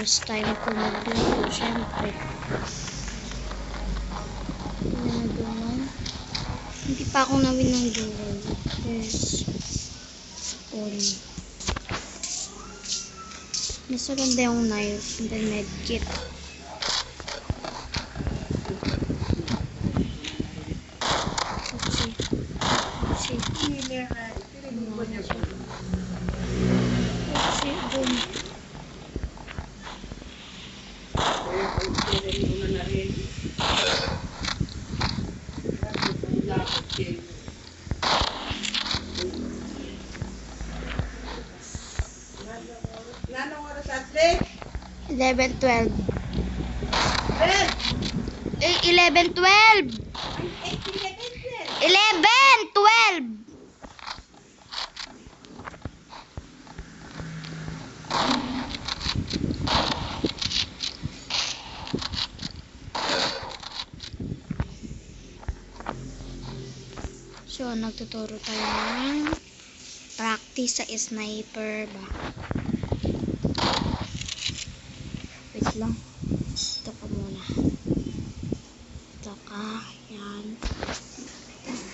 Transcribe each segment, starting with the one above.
First time ko magluto, syempre. Hindi pa ako nawin ng dulo. There's spoon. Mas maganda yung knife and then medkit. Nanong oras atlet? 11:12. 11:12. 11:12. So, nagtuturo tayo ng practice sa sniper ba? Wait lang. Ito ka muna. Ito ka. Yan.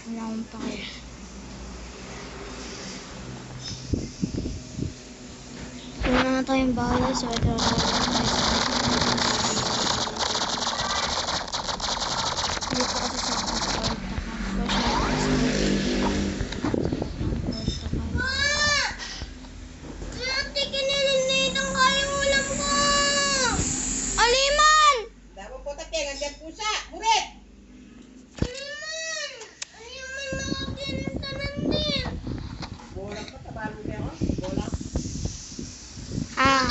Wala akong pakaya. Wala na tayong bala. So, ito na tayo. Hindi po kasi sa akin.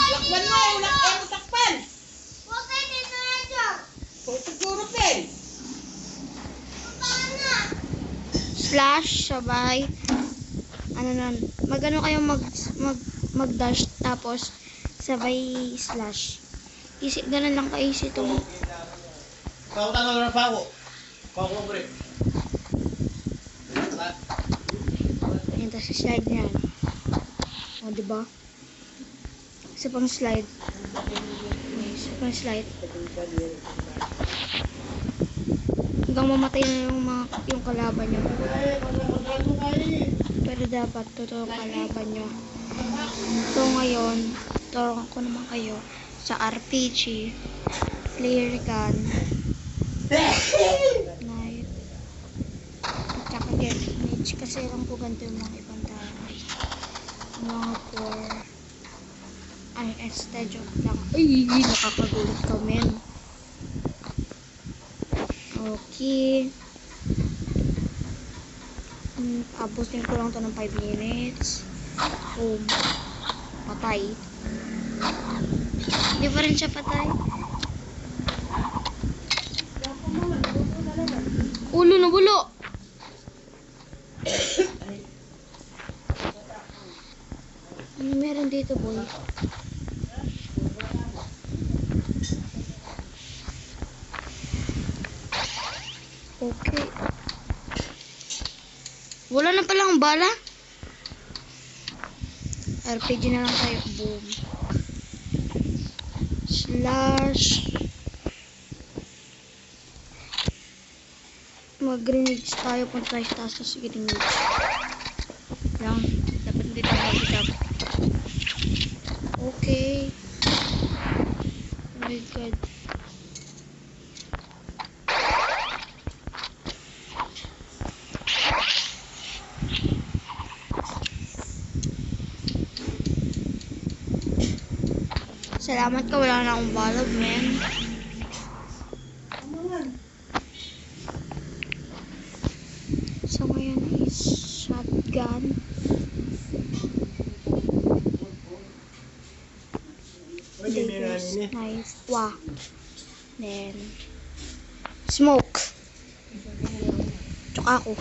Lakwan mo, lakwan mo takpan. Huwag kayo dito na dyan. Siguro pen. Slash, sabay. Ano nun. Magano kayo mag-dash tapos sabay slash. Easy, ganun lang ka-easy itong. Pautan mo ng pako. Pako mo rin. Ayan, tapos slide niyan. O, diba? Isa pang slide. Isa pang slide. Hanggang mamatay na yung kalaban nyo. Pero dapat totoo kalaban nyo. So ngayon, turuan ko naman kayo sa RPG, flare gun, knife, at saka damage. Kasi alam ko ganito yung mga ibang tao. Mga for joke lang. Ay, nakakagulat ka, men. Okay. Abusin ko lang to ng 5 minutes. Boom. Patay. Hindi pa rin siya patay. Ulo na bulo. Ano meron dito, boy? Okay. Wala na palang bala. RPG na lang tayo. Boom. Slash. Mag-grenades tayo. Punta tayo sa taas sa grenades. Lang. Dapat hindi tayo mag-tap. Okay. Oh my god. Salamat ka, wala na akong balog, men. So, ngayon is shotgun. Daggers, knife, wah. Then, smoke. Tsaka ako.